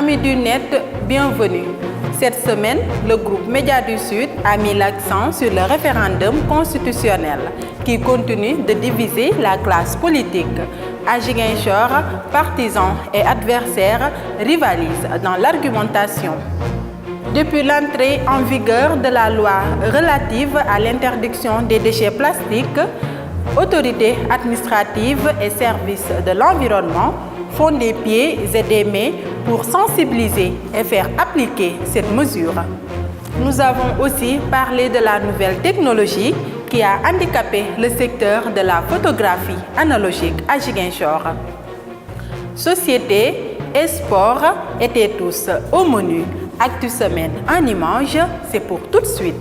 Amis du net, bienvenue. Cette semaine, le groupe Médias du Sud a mis l'accent sur le référendum constitutionnel qui continue de diviser la classe politique. À Ziguinchor, partisans et adversaires rivalisent dans l'argumentation. Depuis l'entrée en vigueur de la loi relative à l'interdiction des déchets plastiques, autorités administratives et services de l'environnement font des pieds et des mains pour sensibiliser et faire appliquer cette mesure. Nous avons aussi parlé de la nouvelle technologie qui a handicapé le secteur de la photographie analogique à Ziguinchor. Société et sport étaient tous au menu. Actu Semaine en images, c'est pour tout de suite.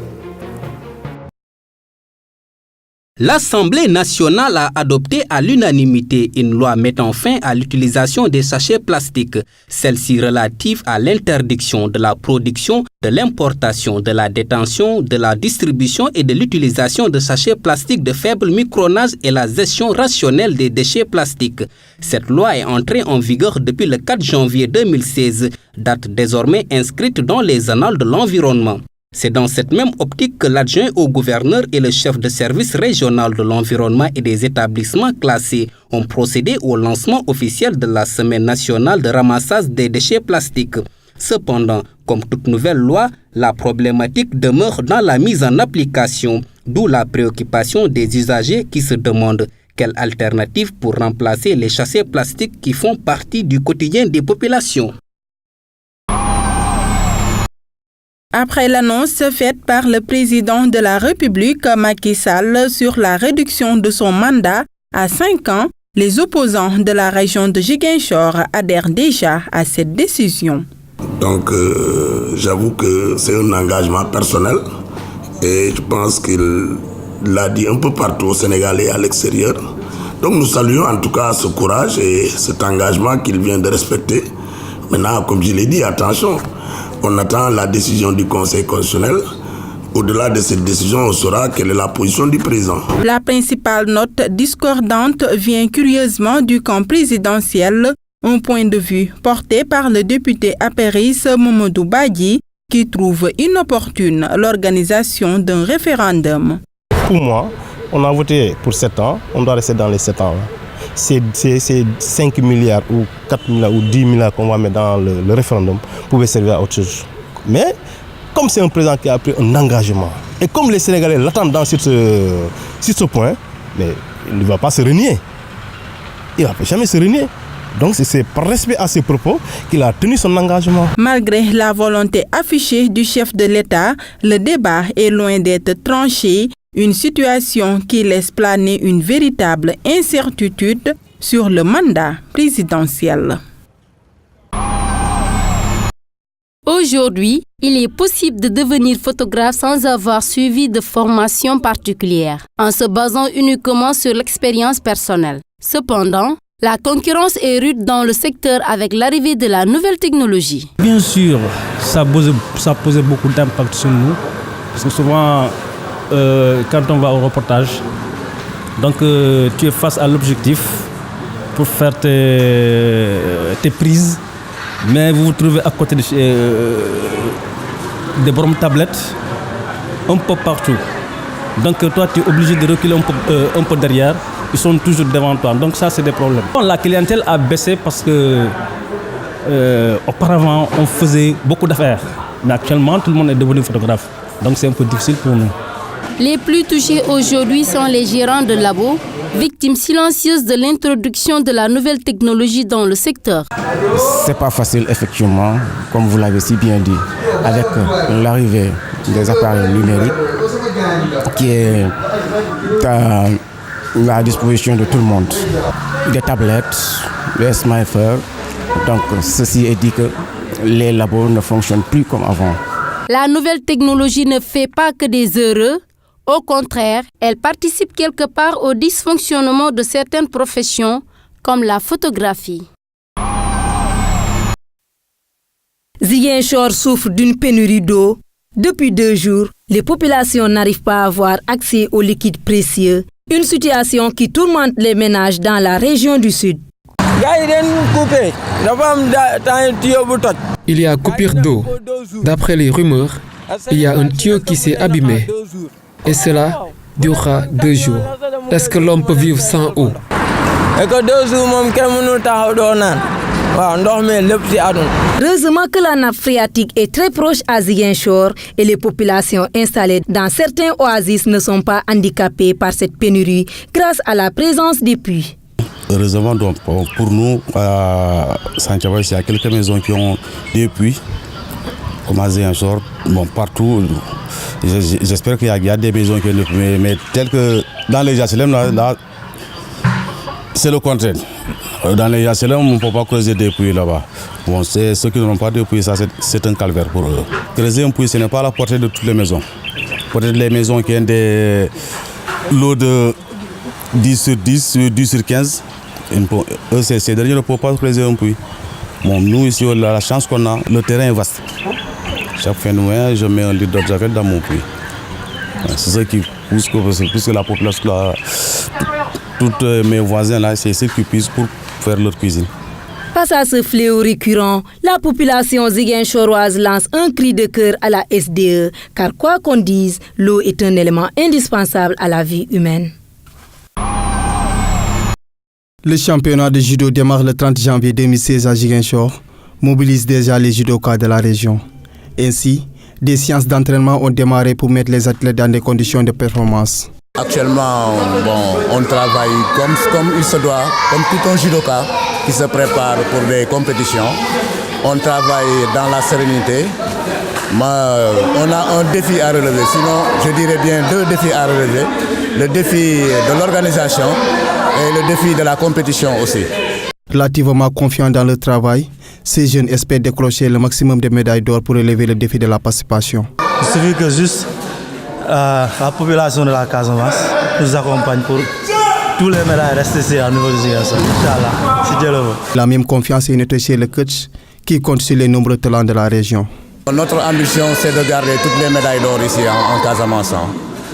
L'Assemblée nationale a adopté à l'unanimité une loi mettant fin à l'utilisation des sachets plastiques, celle-ci relative à l'interdiction de la production, de l'importation, de la détention, de la distribution et de l'utilisation de sachets plastiques de faible micronage et la gestion rationnelle des déchets plastiques. Cette loi est entrée en vigueur depuis le 4 janvier 2016, date désormais inscrite dans les annales de l'environnement. C'est dans cette même optique que l'adjoint au gouverneur et le chef de service régional de l'environnement et des établissements classés ont procédé au lancement officiel de la Semaine nationale de ramassage des déchets plastiques. Cependant, comme toute nouvelle loi, la problématique demeure dans la mise en application, d'où la préoccupation des usagers qui se demandent quelle alternative pour remplacer les sachets plastiques qui font partie du quotidien des populations. Après l'annonce faite par le président de la République, Macky Sall, sur la réduction de son mandat à 5 ans, les opposants de la région de Ziguinchor adhèrent déjà à cette décision. Donc, j'avoue que c'est un engagement personnel et je pense qu'il l'a dit un peu partout au Sénégal et à l'extérieur. Donc, nous saluons en tout cas ce courage et cet engagement qu'il vient de respecter. Maintenant, comme je l'ai dit, attention. On attend la décision du Conseil constitutionnel. Au-delà de cette décision, on saura quelle est la position du président. La principale note discordante vient curieusement du camp présidentiel, un point de vue porté par le député apériste Mamadou Badji, qui trouve inopportune l'organisation d'un référendum. Pour moi, on a voté pour 7 ans, on doit rester dans les 7 ans. Ces 5 milliards ou 4 milliards ou 10 milliards qu'on va mettre dans le référendum pouvaient servir à autre chose. Mais comme c'est un président qui a pris un engagement, et comme les Sénégalais l'attendent sur ce point, mais il ne va pas se renier. Il ne va jamais se renier. Donc c'est par respect à ses propos qu'il a tenu son engagement. Malgré la volonté affichée du chef de l'État, le débat est loin d'être tranché. Une situation qui laisse planer une véritable incertitude sur le mandat présidentiel. Aujourd'hui, il est possible de devenir photographe sans avoir suivi de formation particulière, en se basant uniquement sur l'expérience personnelle. Cependant, la concurrence est rude dans le secteur avec l'arrivée de la nouvelle technologie. Bien sûr, ça posait beaucoup d'impact sur nous, parce que souvent, quand on va au reportage, donc tu es face à l'objectif pour faire tes prises, mais vous vous trouvez à côté des bornes tablettes un peu partout. Donc toi tu es obligé de reculer un peu derrière, ils sont toujours devant toi, donc ça c'est des problèmes. La clientèle a baissé parce que auparavant on faisait beaucoup d'affaires, mais actuellement tout le monde est devenu photographe, donc c'est un peu difficile pour nous. Les plus touchés aujourd'hui sont les gérants de labos, victimes silencieuses de l'introduction de la nouvelle technologie dans le secteur. C'est pas facile, effectivement, comme vous l'avez si bien dit, avec l'arrivée des appareils numériques qui est à la disposition de tout le monde. Des tablettes, des smartphones. Donc, ceci est dit que les labos ne fonctionnent plus comme avant. La nouvelle technologie ne fait pas que des heureux. Au contraire, elle participe quelque part au dysfonctionnement de certaines professions, comme la photographie. Ziguinchor souffre d'une pénurie d'eau. Depuis 2 jours, les populations n'arrivent pas à avoir accès aux liquides précieux, une situation qui tourmente les ménages dans la région du Sud. Il y a coupure d'eau. D'après les rumeurs, il y a un tuyau qui s'est abîmé. Et cela durera 2 jours. Est-ce que l'homme peut vivre sans eau? Heureusement que la nappe phréatique est très proche à Ziguinchor et les populations installées dans certains oasis ne sont pas handicapées par cette pénurie grâce à la présence des puits. Heureusement, donc, pour nous, à Santhiaba, il y a quelques maisons qui ont des puits, comme à Ziguinchor, partout. J'espère qu'il y a des maisons qui ont des puits, mais telles que dans les HLM, là c'est le contraire. Dans les HLM, on ne peut pas creuser des puits là-bas. Ceux qui n'ont pas de puits, ça c'est un calvaire pour eux. Creuser un puits, ce n'est pas à la portée de toutes les maisons. Peut-être les maisons qui ont des lots de 10 sur 10, 10 sur 15, ces derniers ne peuvent pas creuser un puits. Nous ici, on a la chance qu'on a, le terrain est vaste. Chaque fin de mois, je mets un litre d'eau de javel dans mon puits. C'est ça qui pousse que la population, là, tous mes voisins, là, c'est ceux qui puissent pour faire leur cuisine. Face à ce fléau récurrent, la population ziguinchoroise lance un cri de cœur à la SDE, car quoi qu'on dise, l'eau est un élément indispensable à la vie humaine. Le championnat de judo démarre le 30 janvier 2016 à Ziguinchor, mobilise déjà les judokas de la région. Ainsi, des séances d'entraînement ont démarré pour mettre les athlètes dans des conditions de performance. Actuellement, on travaille comme il se doit, comme tout un judoka qui se prépare pour des compétitions. On travaille dans la sérénité. On a un défi à relever, sinon je dirais bien 2 défis à relever. Le défi de l'organisation et le défi de la compétition aussi. Relativement confiants dans le travail, ces jeunes espèrent décrocher le maximum de médailles d'or pour relever le défi de la participation. Il suffit que juste la population de la Casamance nous accompagne pour tous les médailles restent ici au niveau de Ziguinchor. Inch'Allah, si Dieu le veut. La même confiance est notée chez le coach qui compte sur les nombreux talents de la région. Notre ambition, c'est de garder toutes les médailles d'or ici en Casamance.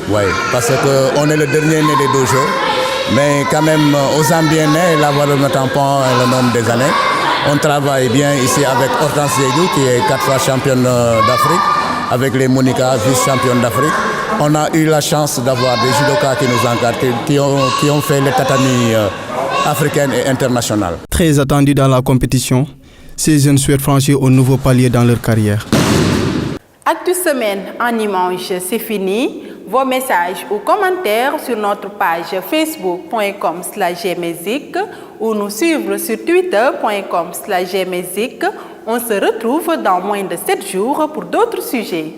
Oui, parce qu'on est le dernier né des dojos. Mais quand même, aux Zambiens, la valeur ne tampon le nombre des années. On travaille bien ici avec Hortense Yedou, qui est 4 fois championne d'Afrique, avec les Monica, vice-championne d'Afrique. On a eu la chance d'avoir des judokas qui nous encadrent, qui ont fait les tatamis africaines et internationales. Très attendus dans la compétition, ces jeunes souhaitent franchir un nouveau palier dans leur carrière. Actu Semaine en image, c'est fini. Vos messages ou commentaires sur notre page facebook.com/gmusic ou nous suivre sur twitter.com/gmusic. On se retrouve dans moins de 7 jours pour d'autres sujets.